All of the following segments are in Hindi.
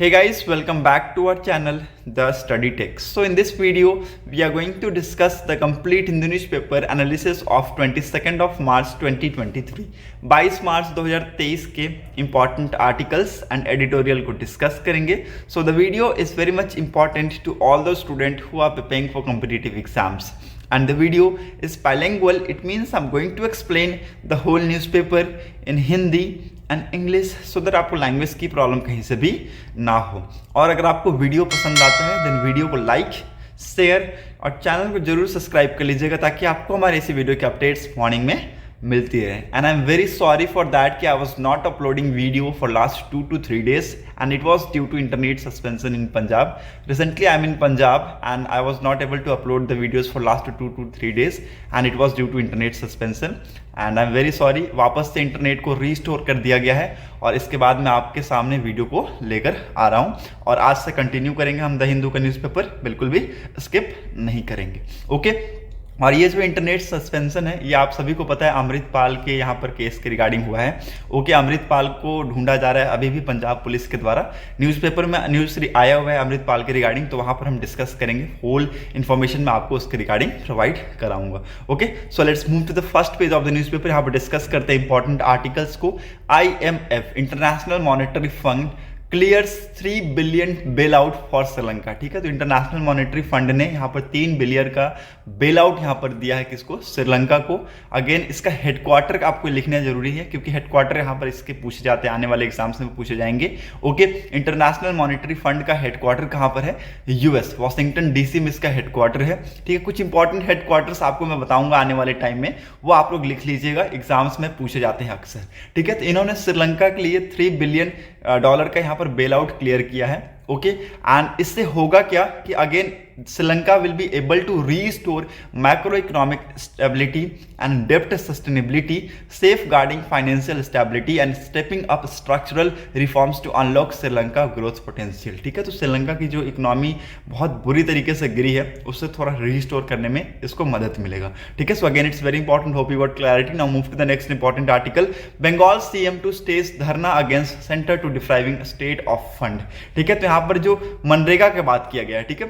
Hey guys, welcome back to our channel The Study Text. So in this video we are going to discuss the complete Hindu newspaper analysis of 22nd of March 2023 22 मार्च 2023 के important articles and editorial को discuss करेंगे. So the video is very much important to all those students who are preparing for competitive exams. And the video is bilingual. It means I'm going to explain the whole newspaper in Hindi and English so that आपको लैंग्वेज की प्रॉब्लम कहीं से भी ना हो. और अगर आपको वीडियो पसंद आता है देन वीडियो को लाइक शेयर और चैनल को जरूर सब्सक्राइब कर लीजिएगा ताकि आपको हमारे इसी वीडियो के अपडेट्स मॉर्निंग में मिलती रहे. And I am very sorry for that कि I was not uploading video for last 2 to 3 days and it was due to internet suspension in Punjab. Recently I am in Punjab and I was not able to upload the videos for last 2 to 3 days and it was due to internet suspension and I am very sorry. वापस से इंटरनेट को रीस्टोर कर दिया गया है और इसके बाद मैं आपके सामने वीडियो को लेकर आ रहा हूँ और आज से कंटिन्यू करेंगे हम द हिंदू का न्यूज़पेपर, बिल्कुल भी स्किप नहीं करेंगे. ओके और ये जो इंटरनेट सस्पेंशन है ये आप सभी को पता है अमृतपाल के यहाँ पर केस के रिगार्डिंग हुआ है. ओके अमृतपाल को ढूंढा जा रहा है अभी भी पंजाब पुलिस के द्वारा. न्यूज़पेपर में न्यूज़ आया हुआ है अमृतपाल के रिगार्डिंग, तो वहाँ पर हम डिस्कस करेंगे. होल इन्फॉर्मेशन मैं आपको उसके रिगार्डिंग प्रोवाइड कराऊंगा. Okay so let's move to the first page of the newspaper. यहाँ पर डिस्कस करते हैं इंपॉर्टेंट आर्टिकल्स को. IMF International Monetary Fund clears 3 billion bail out for Sri Lanka. ठीक है, तो इंटरनेशनल मॉनेटरी फंड ने यहाँ पर 3 बिलियन का बेल आउट यहाँ पर दिया है किसको, श्रीलंका को. अगेन इसका हेडक्वार्टर आपको लिखना जरूरी है क्योंकि हेडक्वार्टर यहाँ पर इसके पूछे जाते हैं, आने वाले एग्जाम्स में पूछे जाएंगे. ओके इंटरनेशनल मॉनेटरी फंड का हेडक्वार्टर कहाँ पर है, यूएस वॉशिंगटन डीसी में इसका हेडक्वार्टर है. ठीक है, कुछ इंपॉर्टेंट हेडक्वार्टर्स आपको मैं बताऊंगा आने वाले टाइम में, वो आप लोग लिख लीजिएगा, एग्जाम्स में पूछे जाते हैं अक्सर. ठीक है, तो इन्होंने श्रीलंका के लिए $3 बिलियन का यहाँ पर बेल आउट क्लियर किया है. ओके एंड इससे होगा क्या कि again Sri Lanka will be able to restore macroeconomic stability and डेप्ट sustainability, safeguarding financial stability and stepping up structural reforms to unlock Sri Lanka growth potential. ठीक है, तो श्रीलंका की जो इकोनॉमी बहुत बुरी तरीके से गिरी है उससे थोड़ा रीस्टोर करने में इसको मदद मिलेगा. ठीक है, so again it's very important, hope you got clarity. Now move to the next important article. Bengal CM to stage dharna against centre to depriving state of fund. ठीक है, तो यहाँ पर जो मनरेगा की बात किया गया है. ठीक है,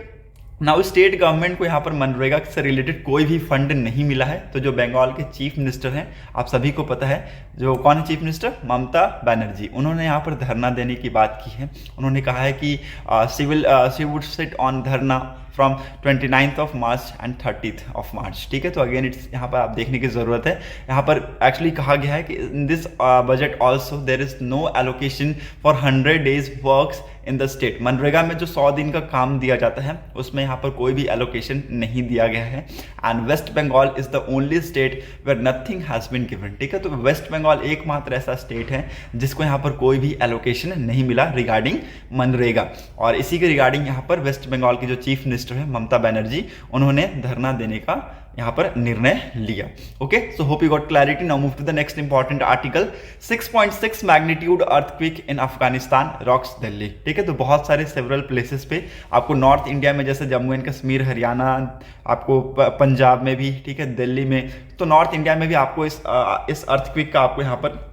नाउ स्टेट गवर्नमेंट को यहाँ पर मनरेगा से रिलेटेड कोई भी फंड नहीं मिला है. तो जो बंगाल के चीफ मिनिस्टर हैं आप सभी को पता है, जो कौन है चीफ मिनिस्टर, ममता बनर्जी, उन्होंने यहाँ पर धरना देने की बात की है. उन्होंने कहा है कि शी वुड सिट ऑन धरना from 29th of March and 30th of March. ठीक है, तो अगेन इट्स यहाँ पर आप देखने की ज़रूरत है. यहाँ पर एक्चुअली कहा गया है कि in this budget also there is no allocation for 100 days works in the state. MNREGA में जो 100 दिन का काम दिया जाता है उसमें यहाँ पर कोई भी एलोकेशन नहीं दिया गया है. And West Bengal is the only state where nothing has been given. ठीक है, तो वेस्ट बंगाल एकमात्र ऐसा स्टेट है जिसको यहाँ पर कोई भी एलोकेशन नहीं मिला रिगार्डिंग मनरेगा. और इसी के रिगार्डिंग यहाँ पर वेस्ट बंगाल की जो चीफ मिनिस्टर है ममता बनर्जी, उन्होंने धरना देने का यहाँ पर निर्णय लिया. Okay so hope you got clarity. Now move to the next important article. 6.6 magnitude earthquake in Afghanistan rocks Delhi. ठीक है, तो बहुत सारे सेवरल प्लेसेस पे आपको नॉर्थ इंडिया में जैसे जम्मू एंड कश्मीर, हरियाणा, आपको पंजाब में भी, ठीक है, दिल्ली में, तो नॉर्थ इंडिया में भी आपको इस अर्थक्वेक का आपको यहाँ पर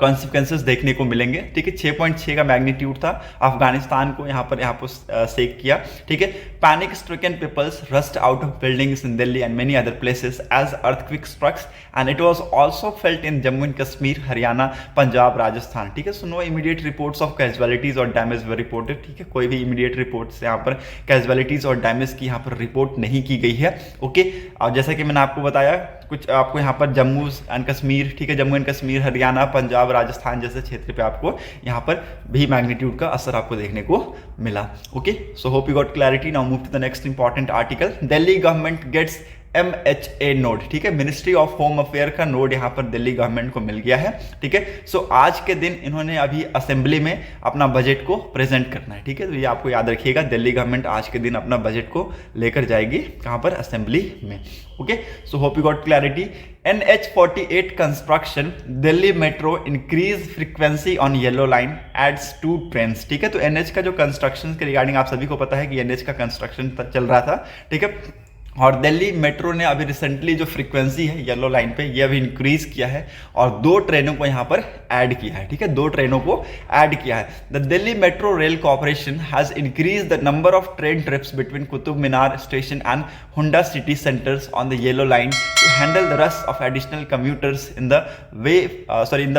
कॉन्सिक्वेंसेस देखने को मिलेंगे. ठीक है, 6.6 का मैग्नीट्यूड था. अफगानिस्तान को यहाँ पर सेक किया. ठीक है, panic stricken peoples rush out of buildings in Delhi and many other places as earthquake strucks and it was also felt in Jammu and Kashmir, Haryana, Punjab, Rajasthan. ठीक है, so no immediate reports of casualties और डैमेज वर रिपोर्टेड. ठीक है, कोई भी इमीडिएट रिपोर्ट्स यहाँ पर कैजुअलिटीज और डैमेज की यहाँ पर रिपोर्ट नहीं की गई है. ओके और जैसा कि मैंने आपको बताया कुछ आपको यहाँ पर जम्मू एंड कश्मीर, ठीक है, जम्मू एंड कश्मीर, हरियाणा, पंजाब, राजस्थान जैसे क्षेत्र पे आपको यहाँ पर भी मैग्नीट्यूड का असर आपको देखने को मिला. Okay so hope you got clarity. Now move to the next important article. Delhi government gets MHA nod. ठीक है, मिनिस्ट्री ऑफ होम अफेयर का नोड यहाँ पर दिल्ली गवर्नमेंट को मिल गया है. ठीक है, सो आज के दिन इन्होंने अभी असेंबली में अपना बजट को प्रेजेंट करना है. ठीक है, तो ये आपको याद रखिएगा, दिल्ली गवर्नमेंट आज के दिन अपना बजट को लेकर जाएगी कहाँ पर, असेंबली में. Okay so hope you got clarity. NH48 construction, Delhi metro increase frequency on yellow line adds 2 trains. ठीक है, तो NH का जो कंस्ट्रक्शन के रिगार्डिंग आप सभी को पता है कि NH का कंस्ट्रक्शन चल रहा था. ठीक है, और दिल्ली मेट्रो ने अभी रिसेंटली जो फ्रीक्वेंसी है येलो लाइन पे ये अभी इंक्रीज किया है और 2 ट्रेनों को यहाँ पर ऐड किया है, ठीक है, 2 ट्रेनों को ऐड किया है। The Delhi metro rail corporation has increase the number of train trips between Qutub Minar station and Huda city centres on the yellow line to handle the rush of additional commuters in the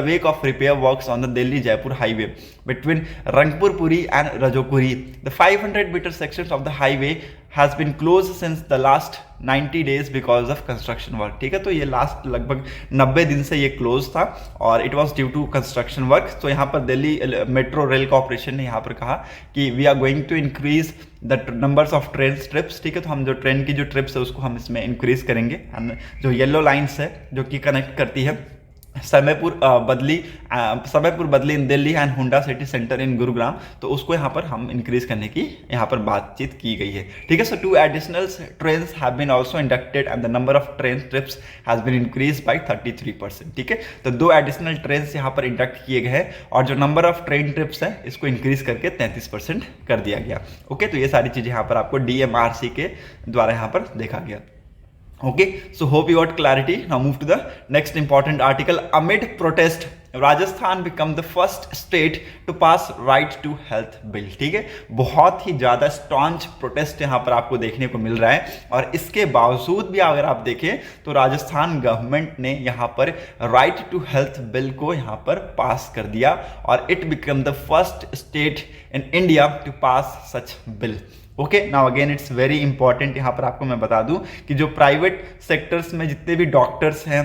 wake of repair works on the Delhi Jaipur highway between Rangpur and Rajopuri. The 500 metre sections of the highway has been closed since the last 90 days because of construction work, ठीक है। तो ये लास्ट लगभग 90 दिन से ये क्लोज था और it was due to construction work. तो यहाँ पर दिल्ली मेट्रो रेल कॉर्पोरेशन ने यहाँ पर कहा कि we are going to increase the numbers of train trips, ठीक है। तो हम जो ट्रेन की जो ट्रिप्स है उसको हम इसमें इंक्रीज करेंगे एंड जो येलो लाइन्स है जो कि कनेक्ट करती है समयपुर बदली इन Delhi and Huda city centre इन गुरुग्राम, तो उसको यहाँ पर हम इंक्रीज करने की यहाँ पर बातचीत की गई है, ठीक है। So 2 additional trains have been also inducted and the number of train trips has been increase by 33%, ठीक है। तो 2 एडिशनल ट्रेन्स यहाँ पर इंडक्ट किए गए हैं और जो नंबर ऑफ ट्रेन ट्रिप्स है इसको इंक्रीज करके 33% कर दिया गया। ओके, तो ये सारी चीजें यहाँ पर आपको DMRC के द्वारा यहाँ पर देखा गया। Okay, so hope you got clarity. Now move to the next important article. Amid protest, Rajasthan become the first state to pass right to health bill, ठीक है। बहुत ही ज़्यादा स्टॉन्च प्रोटेस्ट यहाँ पर आपको देखने को मिल रहा है और इसके बावजूद भी अगर आप देखें तो राजस्थान गवर्नमेंट ने यहाँ पर राइट टू हेल्थ बिल को यहाँ पर पास कर दिया और it become the first state in India to pass such bill. Okay, now again it's very important, यहाँ पर आपको मैं बता दूं कि जो प्राइवेट सेक्टर्स में जितने भी डॉक्टर्स हैं,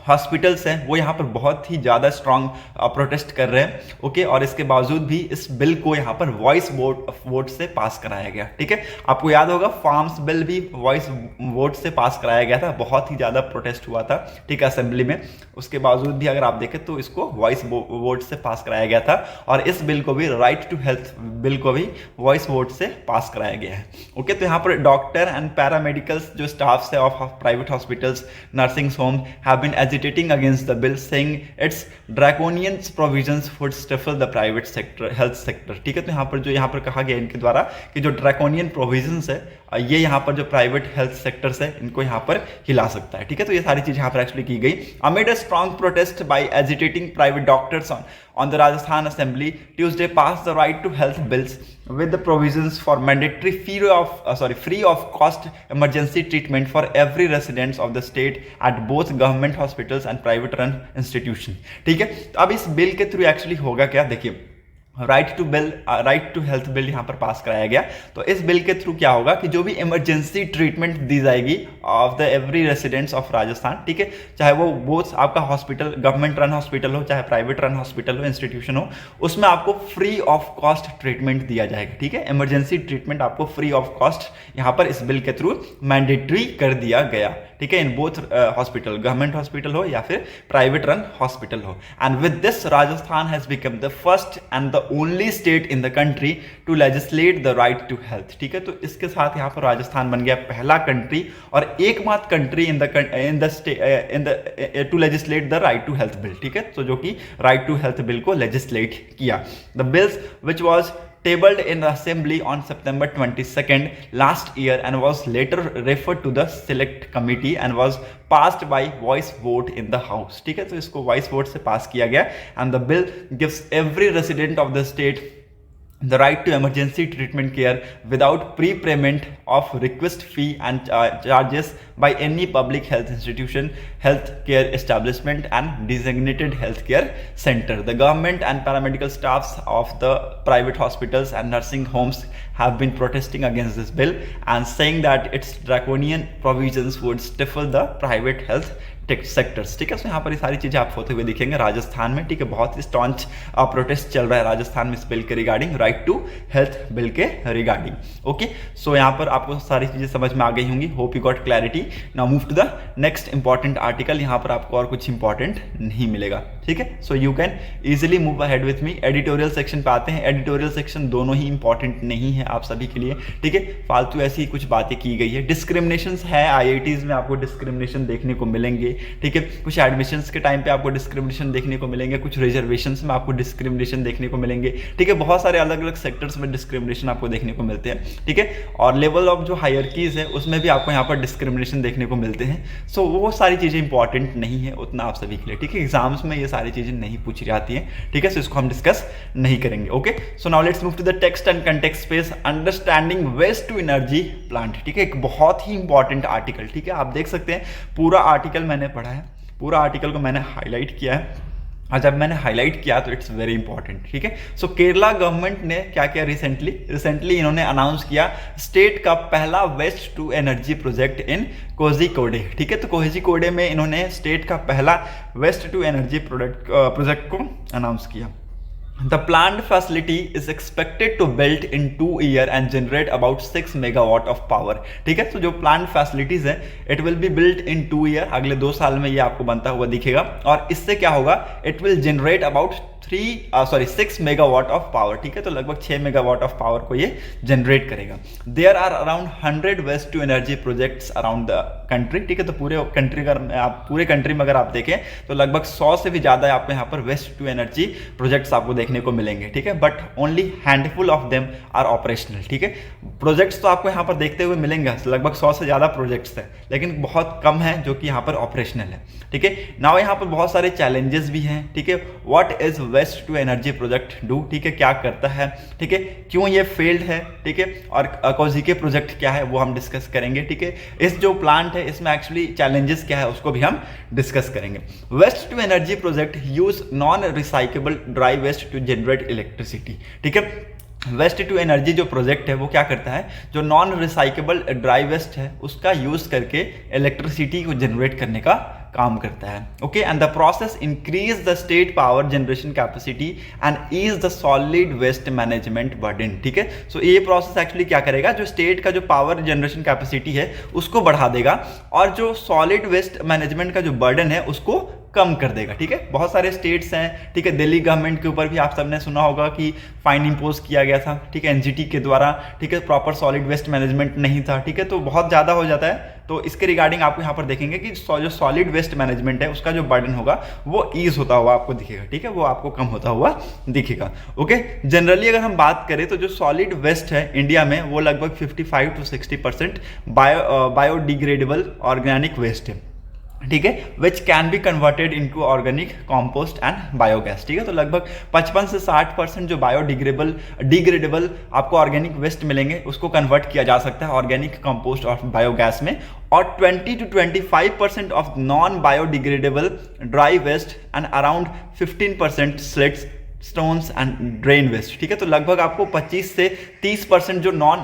हॉस्पिटल्स हैं, वो यहाँ पर बहुत ही ज़्यादा स्ट्रॉन्ग प्रोटेस्ट कर रहे हैं। ओके, और इसके बावजूद भी इस बिल को यहाँ पर वॉइस वोट से पास कराया गया, ठीक है। आपको याद होगा फार्म्स बिल भी वॉइस वोट से पास कराया गया था, बहुत ही ज़्यादा प्रोटेस्ट हुआ था, ठीक है, असेंबली में। उसके बावजूद भी अगर आप देखें तो इसको वॉइस वोट से पास कराया गया था और इस बिल को भी राइट टू हेल्थ बिल को भी वॉइस वोट से पास कराया गया है। ओके, तो यहाँ पर डॉक्टर एंड पैरामेडिकल्स जो स्टाफ्स है of private hospitals, nursing home have been agitating against the bill, saying its draconian provisions would stifle the private sector, health sector, ठीक है। तो यहाँ पर कहा गया इनके द्वारा कि जो ड्रैकोनियन प्रोविजंस है ये यहाँ पर जो प्राइवेट हेल्थ सेक्टर्स है इनको यहाँ पर हिला सकता है, ठीक है। तो ये सारी चीज़ यहाँ पर एक्चुअली की गई। Amid a strong protest by agitating private doctors on the Rajasthan Assembly Tuesday passed the right to health bills with the provisions for mandatory free of cost emergency treatment for every residents of the state at both government hospitals and private run institution, ठीक है। तो अब इस बिल के थ्रू एक्चुअली होगा क्या, देखिए, राइट टू हेल्थ बिल यहाँ पर पास कराया गया। तो इस बिल के थ्रू क्या होगा कि जो भी इमरजेंसी ट्रीटमेंट दी जाएगी of the every residents of Rajasthan, ठीक है, चाहे वो बोथ आपका हॉस्पिटल गवर्नमेंट रन हॉस्पिटल हो चाहे प्राइवेट रन हॉस्पिटल हो, इंस्टीट्यूशन हो, उसमें आपको फ्री ऑफ कॉस्ट ट्रीटमेंट दिया जाएगा, ठीक है। इमरजेंसी ट्रीटमेंट आपको फ्री ऑफ कॉस्ट यहाँ पर इस बिल के थ्रू मैंडेटरी कर दिया गया, ठीक है, in both hospital, government hospital हो या फिर प्राइवेट रन हॉस्पिटल हो। And with this Rajasthan has become the first and the only state in the country to legislate the right to health, ठीक है। तो इसके साथ यहाँ पर राजस्थान बन गया पहला कंट्री और एकमात्र country to legislate the right to health bill, ठीक है। तो जो कि राइट टू हेल्थ बिल को लेजिस्लेट किया। The bills which was tabled in the assembly on September 22nd last year and was later referred to the select committee and was passed by voice vote in the house, ठीक है। तो इसको voice vote से पास किया गया and the bill gives every resident of the state the right to emergency treatment care without prepayment of request fee and charges by any public health institution, health care establishment and designated healthcare center. The government and paramedical staffs of the private hospitals and nursing homes have been protesting against this bill and saying that its draconian provisions would stifle the private health sectors, ठीक है। तो यहाँ पर ये सारी चीज़ें आप होते हुए दिखेंगे राजस्थान में, ठीक है। बहुत ही स्टॉन्च प्रोटेस्ट चल रहा है राजस्थान में इस बिल के regarding, right to health bill के रिगार्डिंग। ओके, सो यहाँ पर आपको सारी चीज़ें समझ में आ गई होंगी, hope you got clarity. Now move to the next important article. यहाँ पर आपको और कुछ इंपॉर्टेंट नहीं मिलेगा, ठीक है। सो you can easily move ahead with me. Editorial section पे आते हैं। एडिटोरियल सेक्शन दोनों ही इंपॉर्टेंट नहीं है आप सभी के लिए, ठीक है। फालतू ऐसी कुछ बातें की गई है। डिस्क्रिमिनेशन है, IITs में आपको डिस्क्रिमिनेशन देखने को मिलेंगे, ठीक है। कुछ एडमिशन्स के टाइम पे आपको डिस्क्रिमिनेशन देखने को मिलेंगे, कुछ रिजर्वेशंस में आपको डिस्क्रिमिनेशन देखने को मिलेंगे, ठीक है। बहुत सारे अलग अलग सेक्टर्स में डिस्क्रिमिनेशन आपको देखने को मिलते हैं, ठीक है। और लेवल ऑफ जो हायरकीज है उसमें भी आपको यहाँ पर डिस्क्रिमिनेशन देखने को मिलते हैं। सो वो सारी चीज़ें इंपॉर्टेंट नहीं है उतना आप सभी के लिए, ठीक है। एग्जाम्स में ये सारी चीज़ें नहीं पूछी जाती हैं, ठीक है। सो इसको हम डिस्कस नहीं करेंगे, okay. So now let's move to the text and context space, understanding waste to energy plant, ठीक है। एक बहुत ही इंपॉर्टेंट आर्टिकल, ठीक है। आप देख सकते हैं पूरा आर्टिकल मैंने पढ़ा है, पूरा आर्टिकल को मैंने हाईलाइट किया है, और जब मैंने हाईलाइट किया तो इट्स वेरी इंपॉर्टेंट, ठीक है। सो केरला गवर्नमेंट ने क्या किया रिसेंटली इन्होंने अनाउंस किया स्टेट का पहला waste to energy project in Kozhikode, ठीक है। तो कोझिकोडे में इन्होंने स्टेट का पहला वेस्ट टू एनर्जी प्रोजेक्ट को अनाउंस किया। The planned facility is expected to build in 2 years and generate about 6 megawatt of power, ठीक है। तो जो planned facilities है it will be built in 2 years, अगले 2 साल में ये आपको बनता हुआ दिखेगा, और इससे क्या होगा it will generate about 6 megawatt of power, ठीक है। तो लगभग 6 मेगावाट ऑफ पावर को ये जनरेट करेगा। There are around 100 waste to energy projects around the country, ठीक है। तो पूरे कंट्री में अगर आप देखें तो लगभग 100 से भी ज़्यादा आपको यहाँ पर वेस्ट टू एनर्जी प्रोजेक्ट्स आपको देखने को मिलेंगे, ठीक है। But only handful of them are operational, ठीक है। प्रोजेक्ट्स तो आपको यहाँ पर देखते हुए मिलेंगे, लगभग 100 से ज़्यादा प्रोजेक्ट्स हैं, लेकिन बहुत कम है जो कि यहाँ पर ऑपरेशनल है, ठीक है। नाउ यहाँ पर बहुत सारे चैलेंजेस भी हैं, ठीक है। What is waste to energy project do, ठीक है, क्या करता है, ठीक है, क्यों ये फेल्ड है, ठीक है, और कोझिकोडे प्रोजेक्ट क्या है वो हम डिस्कस करेंगे, ठीक है। इस जो प्लांट है इसमें एक्चुअली चैलेंजेस क्या है उसको भी हम डिस्कस करेंगे। Waste to energy project use non recyclable dry waste to generate electricity, ठीक है। वेस्ट टू एनर्जी जो प्रोजेक्ट है वो क्या करता है, जो नॉन रिसाइकेबल ड्राई वेस्ट है उसका यूज करके इलेक्ट्रिसिटी को जनरेट करने का काम करता है, okay. And the process increase the state power generation capacity and ease the solid waste management burden, ठीक है। सो ये प्रोसेस एक्चुअली क्या करेगा, जो स्टेट का जो पावर जनरेशन कैपेसिटी है उसको बढ़ा देगा, और जो सॉलिड वेस्ट मैनेजमेंट का जो बर्डन है उसको कम कर देगा, ठीक है। बहुत सारे स्टेट्स हैं, ठीक है। दिल्ली गवर्नमेंट के ऊपर भी आप सबने सुना होगा कि फाइन इंपोज किया गया था, ठीक है, एनजीटी के द्वारा, ठीक है। प्रॉपर सॉलिड वेस्ट मैनेजमेंट नहीं था, ठीक है, तो बहुत ज़्यादा हो जाता है। तो इसके रिगार्डिंग आपको यहाँ पर देखेंगे कि जो सॉलिड वेस्ट मैनेजमेंट है उसका जो बर्डन होगा वो ईज होता हुआ आपको दिखेगा, ठीक है, वो आपको कम होता हुआ दिखेगा, ओके। जनरली अगर हम बात करें तो जो सॉलिड वेस्ट है इंडिया में वो लगभग 55 to 60% बायोडिग्रेडेबल ऑर्गेनिक वेस्ट है, ठीक है, which can be converted into organic compost and biogas, ठीक है। तो लगभग 55 से 60% जो डिग्रेडेबल आपको ऑर्गेनिक वेस्ट मिलेंगे उसको कन्वर्ट किया जा सकता है ऑर्गेनिक कंपोस्ट और बायोगैस में, और 20 to 25% of non biodegradable dry waste and around 15% silts stones and drain waste, ठीक है। तो लगभग आपको 25 से 30% जो नॉन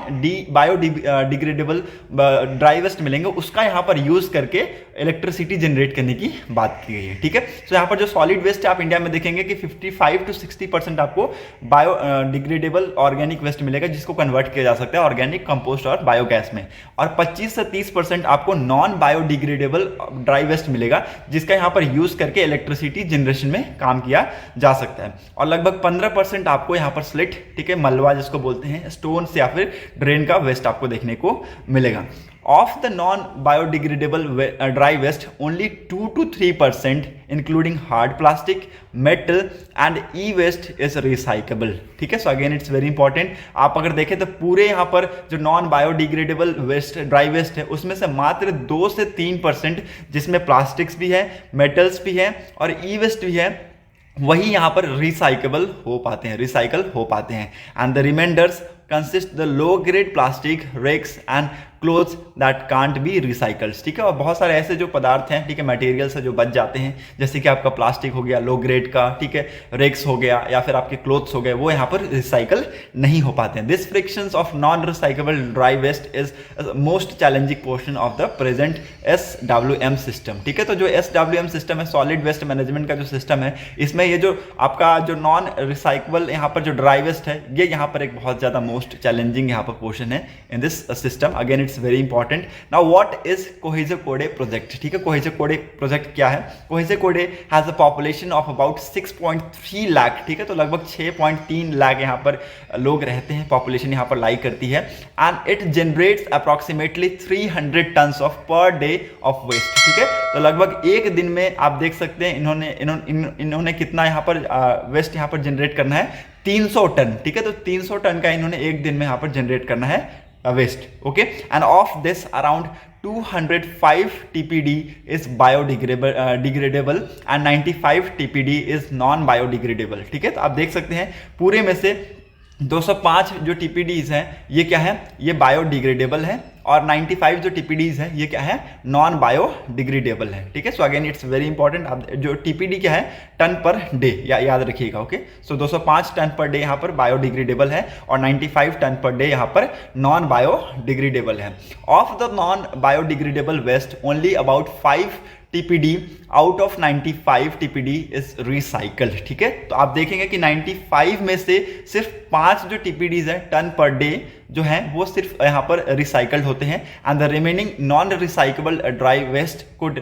बायोडिग्रेडेबल ड्राई वेस्ट मिलेंगे उसका यहाँ पर यूज करके इलेक्ट्रिसिटी जनरेट करने की बात की गई है, ठीक है। तो यहाँ पर जो सॉलिड वेस्ट है आप इंडिया में देखेंगे कि 55 to 60% आपको बायोडिग्रेडेबल ऑर्गेनिक वेस्ट मिलेगा जिसको कन्वर्ट किया जा सकता है ऑर्गेनिक कंपोस्ट और बायोगैस में, और 25 से 30% आपको नॉन बायोडिग्रेडेबल ड्राई वेस्ट मिलेगा जिसका यहाँ पर यूज करके इलेक्ट्रिसिटी जनरेशन में काम किया जा सकता है, और लगभग 15% आपको यहाँ पर स्लिट, ठीक है, मलबा जिसको बोलते हैं, स्टोन या फिर ड्रेन का वेस्ट आपको देखने को मिलेगा। Of the non biodegradable dry waste only 2 to 3% including hard plastic, metal and e waste is recyclable, ठीक है। So again it's very important, आप अगर देखें तो पूरे यहाँ पर जो non biodegradable waste dry waste है उसमें से मात्र 2 से 3% जिसमें प्लास्टिक्स भी है, मेटल्स भी है और ई वेस्ट भी है, वही यहाँ पर रिसाइकल हो पाते हैं, and the remainders consist the low grade plastic, rags and clothes that can't be recycles, ठीक है। और बहुत सारे ऐसे जो पदार्थ हैं, ठीक है, मटेरियल्स है जो बच जाते हैं, जैसे कि आपका प्लास्टिक हो गया लो ग्रेड का, ठीक है, रेक्स हो गया या फिर आपके क्लोथ्स हो गए, वो यहाँ पर रिसाइकल नहीं हो पाते हैं। This fractions of non recyclable dry waste is most challenging portion of the present SWM system, ठीक है। तो जो SWM सिस्टम है, सॉलिड वेस्ट मैनेजमेंट का जो सिस्टम है, इसमें ये जो आपका जो नॉन रिसाइकेबल यहाँ पर जो ड्राई वेस्ट है ये यहाँ पर एक बहुत ज़्यादा मोस्ट चैलेंजिंग यहाँ पर पोर्शन है in this system. Again it's very important. Now what is कोहेजो कोडे प्रोजेक्ट. ठीक है, कोहेजो कोडे प्रोजेक्ट क्या है? कोहेजो कोडे has a population of about 6.3 lakh. ठीक है, तो लगभग 6.3 लाख यहाँ पर लोग रहते हैं, पॉपुलेशन यहाँ पर लाई करती है. And it generates approximately 300 tonnes of per day of waste. ठीक है, तो लगभग एक दिन में आप देख सकते हैं इन्होंने कितना यहाँ पर वेस्ट यहाँ पर जनरेट करना है, 300 टन. ठीक है, तो 300 टन का इन्होंने एक दिन में यहाँ पर जनरेट करना है waste. Okay, and of this around 205 TPD is biodegradable and 95 TPD is non biodegradable. ठीक है, तो आप देख सकते हैं पूरे में से 205 जो TPDs हैं ये क्या है, ये बायोडिग्रेडेबल है, और 95 जो TPDs है ये क्या है, नॉन बायोडिग्रेडेबल है. ठीक है, so again it's very important. आप जो TPD क्या है, टन पर डे, याद रखिएगा. ओके, सो 205 टन पर डे यहाँ पर बायोडिग्रेडेबल है और 95 टन पर डे यहाँ पर नॉन बायोडिग्रेडेबल है. Of the non biodegradable waste only about 5 TPD out of 95 TPD is recycled. ठीक है, तो आप देखेंगे कि 95 में से सिर्फ 5 जो TPDs है टन पर डे जो है वो सिर्फ यहाँ पर रिसाइकल्ड होते हैं. And the remaining non recyclable dry waste could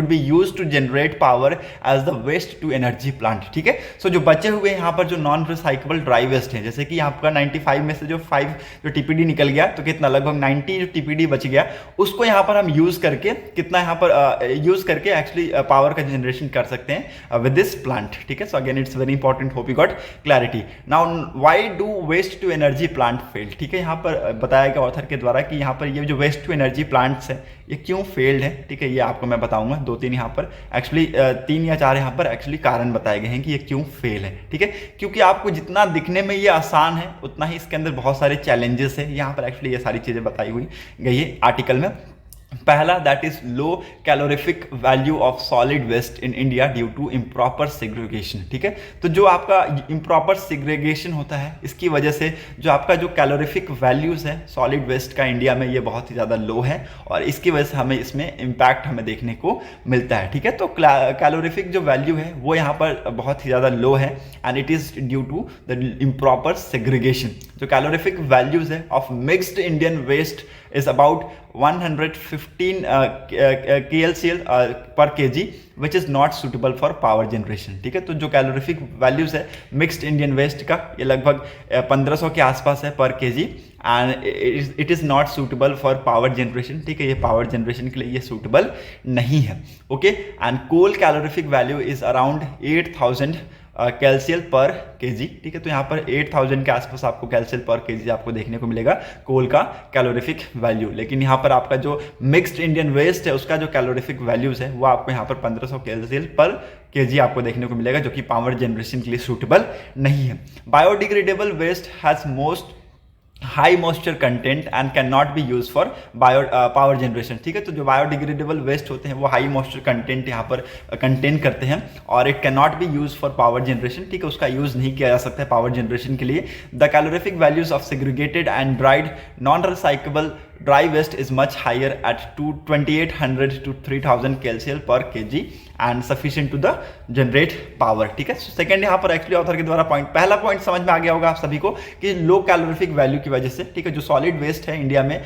be used to generate power as the waste to energy plant. ठीक है, सो जो बचे हुए यहाँ पर जो नॉन रिसाइकेबल ड्राई वेस्ट है, जैसे कि आपका 95 में से जो 5 जो TPD निकल गया, तो कितना लगभग 90 जो TPD बच गया, उसको यहाँ पर हम यूज करके कितना यहाँ पर यूज करके एक्चुअली पावर का जनरेशन कर सकते हैं विद दिस प्लांट. ठीक है, so again it's very important. Hope you got clarity. Now why do waste to energy plant fail. ठीक है, यहाँ पर बताया गया ऑथर के द्वारा कि यहाँ पर ये जो वेस्ट टू एनर्जी प्लांट्स है ये क्यों फेल्ड है. ठीक है, ये आपको मैं बताऊंगा. 2-3 यहाँ पर एक्चुअली 3 या 4 यहाँ पर एक्चुअली कारण बताए गए हैं कि ये क्यों फेल है. ठीक है, क्योंकि आपको जितना दिखने में ये आसान है उतना ही इसके अंदर बहुत सारे चैलेंजेस है. यहाँ पर एक्चुअली ये सारी चीज़ें बताई हुई गई है आर्टिकल में. पहला, that is low calorific value of solid waste in India due to improper segregation. ठीक है, तो जो आपका इम्प्रॉपर सेग्रीगेशन होता है इसकी वजह से जो आपका जो कैलोरिफिक वैल्यूज है सॉलिड वेस्ट का इंडिया में ये बहुत ही ज़्यादा लो है, और इसकी वजह से हमें इसमें इम्पैक्ट हमें देखने को मिलता है. ठीक है, तो कैलोरिफिक जो वैल्यू है वो यहाँ पर बहुत ही ज़्यादा लो है, and it is due to the improper segregation. जो कैलोरिफिक वैल्यूज है of mixed Indian waste is about 115 KLCL per kg which is not suitable for power generation. ठीक है, तो जो कैलोरिफिक वैल्यूज है मिक्स्ड इंडियन वेस्ट का ये लगभग 1500 के आसपास है पर KG, and it is not suitable for power generation. ठीक है, ये पावर जनरेशन के लिए ये सूटेबल नहीं है. Okay, and coal calorific value is around 8000 calorie per kg. ठीक है, तो यहाँ पर 8000 के आसपास आपको कैल्शियल पर केजी आपको देखने को मिलेगा कोल का कैलोरिफिक वैल्यू. लेकिन यहाँ पर आपका जो मिक्स्ड इंडियन वेस्ट है उसका जो कैलोरिफिक वैल्यूज है वो आपको यहाँ पर 1500 कैल्शियल पर केजी आपको देखने को मिलेगा, जो कि पावर जनरेशन के लिए सूटेबल नहीं है. Biodegradable waste has most high moisture content and can not be use for power generation. ठीक है, तो जो बायोडिग्रेडेबल वेस्ट होते हैं वो हाई मॉइस्चर कंटेंट यहाँ पर कंटेन करते हैं और it can not be use for power generation. ठीक है, उसका यूज नहीं किया जा सकता है पावर जनरेशन के लिए. The calorific values of segregated and dried non recyclable dry waste is much higher at 2800 to 3000 KLCL per kg and sufficient to the generate power. ठीक है, सेकंड यहाँ पर एक्चुअली ऑथर के द्वारा पहला पॉइंट समझ में आ गया होगा आप सभी को कि लो कैलोरिफिक वैल्यू की वजह से, ठीक है, जो सॉलिड वेस्ट है इंडिया में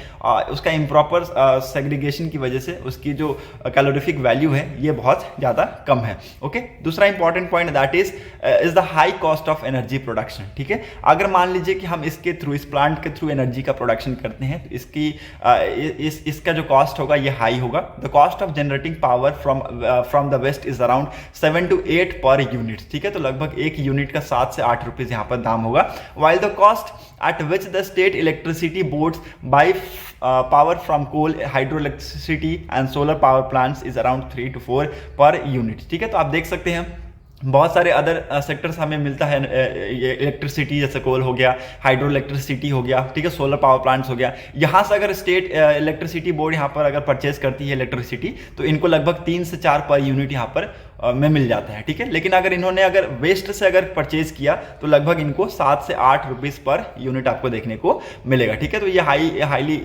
उसका इम्प्रॉपर सेग्रीगेशन की वजह से उसकी जो कैलोरिफिक वैल्यू है ये बहुत ज़्यादा कम है. ओके, दूसरा important point that is the high cost of energy production. ठीक है, अगर मान लीजिए कि हम इसके थ्रू, इस प्लांट के थ्रू एनर्जी का प्रोडक्शन करते हैं तो इसकी इसका जो कॉस्ट होगा ये हाई होगा. The cost of generating power from the waste is around 7 to 8 per unit. ठीक है, तो लगभग एक यूनिट का 7 से 8 रुपीज यहाँ पर दाम होगा. While the cost at which the state electricity boards buy power from coal, hydroelectricity and solar power plants is around 3 to 4 per unit. ठीक है, तो आप देख सकते हैं बहुत सारे अदर सेक्टर्स हमें मिलता है इलेक्ट्रिसिटी, जैसे कोल हो गया, हाइड्रो इलेक्ट्रिसिटी हो गया, ठीक है, सोलर पावर प्लांट्स हो गया. यहाँ से अगर स्टेट इलेक्ट्रिसिटी बोर्ड यहाँ पर अगर परचेज करती है इलेक्ट्रिसिटी तो इनको लगभग 3 से 4 पर यूनिट यहाँ पर में मिल जाता है, ठीक है। लेकिन अगर इन्होंने अगर वेस्ट से अगर परचेज किया तो लगभग इनको 7 से 8 रुपीज़ पर यूनिट आपको देखने को मिलेगा, ठीक है। तो ये हाईली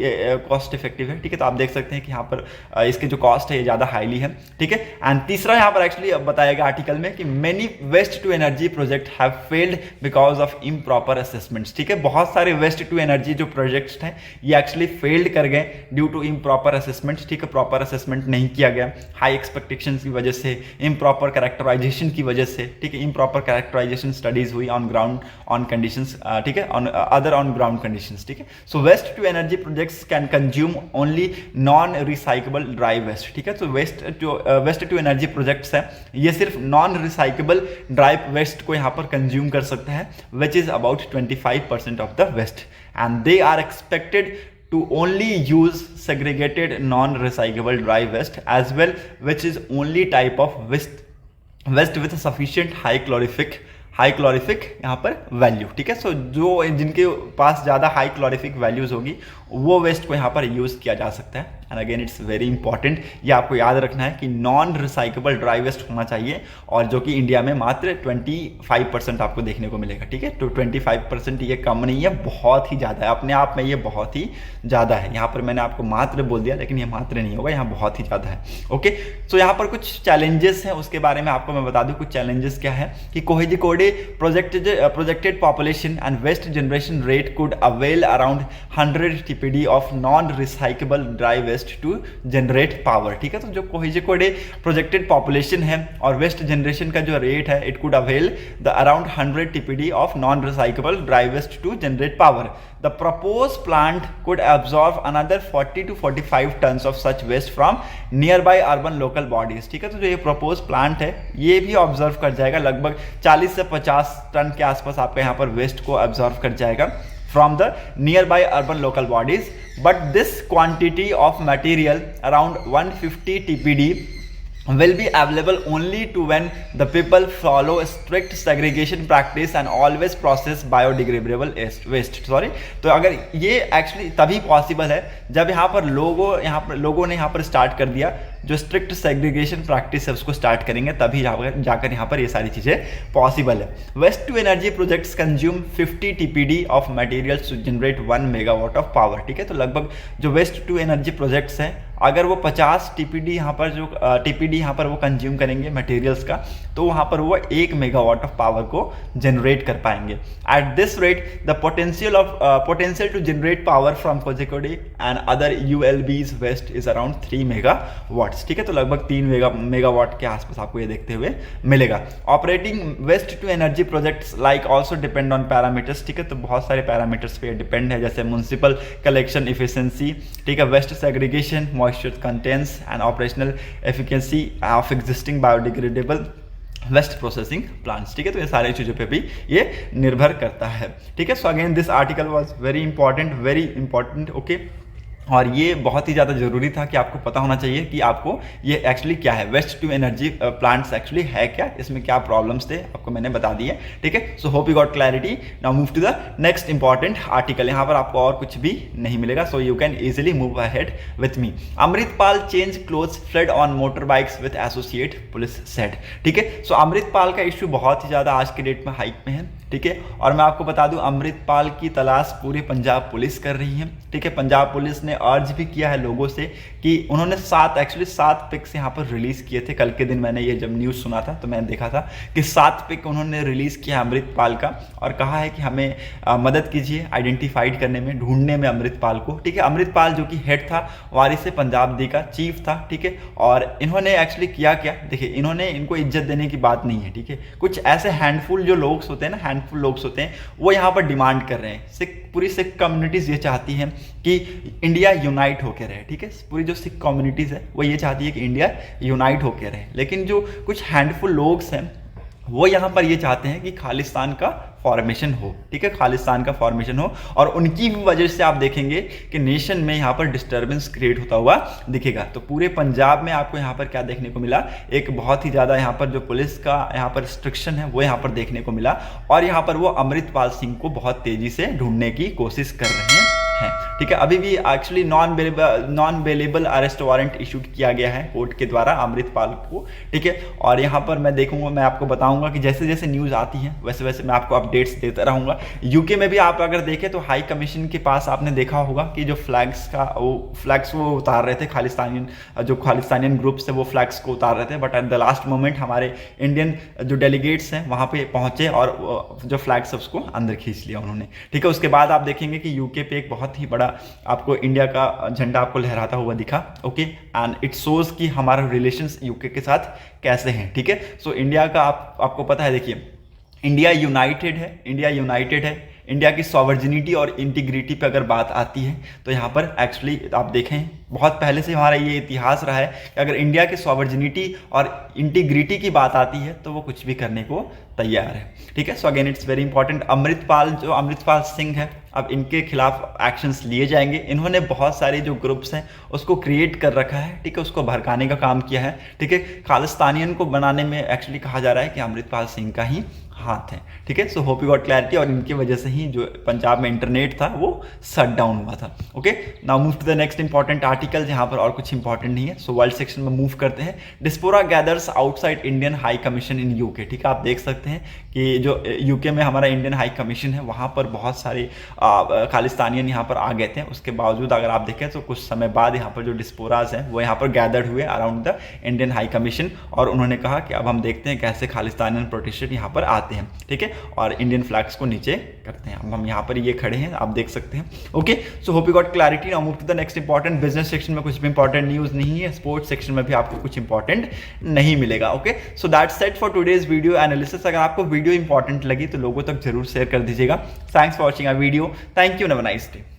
कॉस्ट इफेक्टिव है, ठीक है। तो आप देख सकते हैं कि यहाँ पर इसके जो कॉस्ट है ये ज़्यादा हाईली है, ठीक है। एंड तीसरा यहाँ पर एक्चुअली बताएगा आर्टिकल में कि many waste to energy project have failed because of improper assessments, ठीक है। बहुत सारे वेस्ट टू एनर्जी जो प्रोजेक्ट्स हैं ये एक्चुअली फेल्ड कर गए ड्यू टू इम्प्रॉपर असेसमेंट्स, ठीक है। प्रॉपर असेसमेंट नहीं किया गया, हाई एक्सपेक्टेशंस की वजह से, इम्प्रॉपर कैरेक्टराइजेशन की वजह से, ठीक है। इम्प्रॉपर कैरेक्टराइजेशन स्टडीज हुई ऑन ग्राउंड ऑन कंडीशंस, ठीक है, on other on ground conditions, ठीक है। So waste to energy projects can consume only non recyclable dry waste, ठीक है। तो वेस्ट टू एनर्जी प्रोजेक्ट्स है ये सिर्फ नॉन रिसाइकेबल ड्राई वेस्ट को यहाँ पर कंज्यूम कर सकते हैं, which is about 25% of the waste, and they are expected to only use segregated non-recyclable dry waste as well, which is only type of waste with a sufficient high calorific यहाँ पर वैल्यू, ठीक है। सो जो जिनके पास ज़्यादा हाई क्लोरिफिक वैल्यूज़ होगी वो वेस्ट को यहाँ पर यूज़ किया जा सकता है। And again it's very important, ये आपको याद रखना है कि नॉन रिसाइकेबल ड्राई वेस्ट होना चाहिए, और जो कि इंडिया में मात्र 25% आपको देखने को मिलेगा, ठीक है। तो 25% ये कम नहीं है, बहुत ही ज़्यादा है, अपने आप में ये बहुत ही ज़्यादा है। यहाँ पर मैंने आपको मात्र बोल दिया, लेकिन ये मात्र नहीं होगा, यहाँ बहुत ही ज़्यादा है, ओके। सो यहाँ पर कुछ चैलेंजेस हैं, उसके बारे में आपको मैं बता दूँ। कुछ चैलेंजेस क्या है कि Kozhikode projected population and waste generation rate could avail around 100 TPD of non-recyclable dry waste to generate power, ठीक है। तो जो कोझिकोड प्रोजेक्टेड पॉपुलेशन है और वेस्ट जनरेशन का जो रेट है, it could avail the around 100 TPD of non-recyclable dry waste to generate power. The proposed plant could absorb another 40 to 45 tons of such waste from nearby urban local bodies, ठीक है। तो जो ये प्रपोज प्लांट है ये भी ऑब्जर्व कर जाएगा, लगभग 40 से 50 टन के आसपास आपका यहाँ पर वेस्ट को ऑब्जर्व कर जाएगा from the nearby urban local bodies, but this quantity of material around 150 TPD will be available only to when the people follow a strict segregation practice and always process biodegradable waste, sorry। तो अगर ये एक्चुअली तभी पॉसिबल है जब यहाँ पर लोगों ने यहाँ पर स्टार्ट कर दिया, जो स्ट्रिक्ट सेग्रीगेशन प्रैक्टिस है उसको स्टार्ट करेंगे, तभी जाकर यहाँ पर ये सारी चीज़ें पॉसिबल है। Waste to energy projects consume 50 TPD of materials to generate 1 megawatt of power, ठीक है। तो लगभग जो वेस्ट टू एनर्जी प्रोजेक्ट्स हैं, अगर वो 50 TPD यहाँ पर वो कंज्यूम करेंगे मटेरियल्स का, तो वहाँ पर वो 1 मेगावाट ऑफ पावर को जनरेट कर पाएंगे। At this rate the potential to generate power from Kozhikode and other ULBs waste is around 3 megawatts, ठीक है। तो लगभग 3 मेगावाट के आसपास आपको ये देखते हुए मिलेगा। Operating waste to energy projects like also depend on parameters, ठीक है। तो बहुत सारे पैरामीटर्स पे डिपेंड है, जैसे म्युनिसिपल कलेक्शन इफिशिएंसी, ठीक है, waste segregation, moisture contents and operational efficacy of existing biodegradable waste processing plants, ठीक है। तो ये सारी चीज़ों पे भी ये निर्भर करता है, ठीक है। So again this article was very important, okay. और ये बहुत ही ज़्यादा ज़रूरी था कि आपको पता होना चाहिए कि आपको ये एक्चुअली क्या है, waste to energy plants actually है क्या, इसमें क्या प्रॉब्लम्स थे आपको मैंने बता दिए, ठीक है। So hope you got clarity. Now move to the next important article. यहाँ पर आपको और कुछ भी नहीं मिलेगा, so you can easily move ahead with me. Amritpal change clothes fled on motor bikes with associate police said, ठीक है। सो अमृतपाल का इशू बहुत ही ज़्यादा आज के डेट में हाइक में है, ठीक है। और मैं आपको बता दूं अमृतपाल की तलाश पूरे पंजाब पुलिस कर रही है, ठीक है। पंजाब पुलिस ने अर्ज भी किया है लोगों से कि उन्होंने 7 पिक्स यहाँ पर रिलीज किए थे। कल के दिन मैंने ये जब न्यूज़ सुना था तो मैंने देखा था कि 7 पिक उन्होंने रिलीज किया अमृतपाल का, और कहा है कि हमें मदद कीजिए आइडेंटिफाइड करने में, ढूंढने में अमृतपाल को, ठीक है। अमृतपाल जो कि हेड था वारिस पंजाब दी का, चीफ था, ठीक है। और इन्होंने एक्चुअली किया क्या, देखिए, इनको इज्जत देने की बात नहीं है, ठीक है। कुछ ऐसे हैंडफुल जो लोग होते हैं ना, हैंडफुल लोग होते हैं, वो यहाँ पर डिमांड कर रहे हैं। पूरी सिख कम्युनिटीज़ ये चाहती हैं कि इंडिया यूनाइट होकर रहे, ठीक है। पूरी जो सिख कम्युनिटीज़ है वो ये चाहती है कि इंडिया यूनाइट होकर रहे, लेकिन जो कुछ हैंडफुल लोग हैं वो यहाँ पर ये चाहते हैं कि खालिस्तान का फॉर्मेशन हो, ठीक है, खालिस्तान का फॉर्मेशन हो। और उनकी भी वजह से आप देखेंगे कि नेशन में यहाँ पर डिस्टर्बेंस क्रिएट होता हुआ दिखेगा। तो पूरे पंजाब में आपको यहाँ पर क्या देखने को मिला, एक बहुत ही ज़्यादा यहाँ पर जो पुलिस का यहाँ पर रिस्ट्रिक्शन है वो यहाँ पर देखने को मिला, और यहाँ पर वो अमृतपाल सिंह को बहुत तेज़ी से ढूंढने की कोशिश कर रहे हैं। हैं। ठीक है, अभी भी actually non bailable arrest warrant issued किया गया है कोर्ट के द्वारा अमृतपाल को। ठीक है, और यहाँ पर मैं देखूंगा, मैं आपको बताऊंगा कि जैसे जैसे न्यूज़ आती है वैसे वैसे मैं आपको अपडेट्स देता रहूंगा। यूके में भी आप अगर देखें तो हाई कमीशन के पास आपने देखा होगा कि जो फ्लैग्स वो उतार रहे थे, खालिस्तानियन ग्रुप्स है वो फ्लैग्स को उतार रहे थे, but at the last moment हमारे इंडियन जो डेलीगेट्स हैं वहाँ पे पहुँचे और जो फ्लैग्स है उसको अंदर खींच लिया उन्होंने। ठीक है, उसके बाद आप देखेंगे कि यूके पे एक बहुत ही बड़ा आपको इंडिया का झंडा आपको लहराता हुआ दिखा। ओके, एंड इट शोज कि हमारा रिलेशंस यूके के साथ कैसे हैं। ठीक है, सो इंडिया का आपको पता है, देखिए इंडिया यूनाइटेड है। इंडिया की सॉवर्जिनिटी और इंटीग्रिटी पे अगर बात आती है तो यहाँ पर एक्चुअली आप देखें बहुत पहले से हमारा ये इतिहास रहा है कि अगर इंडिया की सॉवर्जिनिटी और इंटीग्रिटी की बात आती है तो वो कुछ भी करने को तैयार है। ठीक है, so again it's very important. Amritpal Singh है, अब इनके खिलाफ एक्शंस लिए जाएंगे। इन्होंने बहुत सारे जो ग्रुप्स हैं उसको क्रिएट कर रखा है। ठीक है, उसको भड़काने का काम किया है। ठीक है, खालिस्तानियन को बनाने में एक्चुअली कहा जा रहा है कि अमृतपाल सिंह का ही हाथ है। ठीक है, so hope you got clarity. और इनकी वजह से ही जो पंजाब में इंटरनेट था वो शट डाउन हुआ था। Okay, now move to the next important article, जहाँ पर और कुछ इंपॉर्टेंट नहीं है। सो वर्ल्ड सेक्शन में मूव करते हैं। Diaspora gathers outside Indian high commission in UK. ठीक है, आप देख सकते हैं कि जो यूके में हमारा इंडियन हाई कमीशन है वहाँ पर बहुत सारे खालिस्तानियन यहाँ पर आ गए थे। उसके बावजूद अगर आप देखें तो कुछ समय बाद यहाँ पर जो डिस्पोराज हैं वो यहाँ पर गैदर्ड हुए around the Indian high commission, और उन्होंने कहा कि अब हम देखते हैं कैसे खालिस्तानियन प्रोटेस्टेंट यहाँ पर आते हैं। ठीक है, और इंडियन फ्लैग्स को नीचे करते हैं। अब हम यहाँ पर ये खड़े हैं, आप देख सकते हैं। Okay, so hope you got clarity. Now move to the next important. Business section में कुछ भी इंपॉर्टेंट न्यूज़ नहीं है, स्पोर्ट्स सेक्शन में भी आपको कुछ इंपॉर्टेंट नहीं मिलेगा। Okay, so that's it for today's video analysis. अगर आपको वीडियो इंपॉर्टेंट लगी तो लोगों तक जरूर शेयर कर दीजिएगा। Thanks for watching our video. Thank you, have a nice day.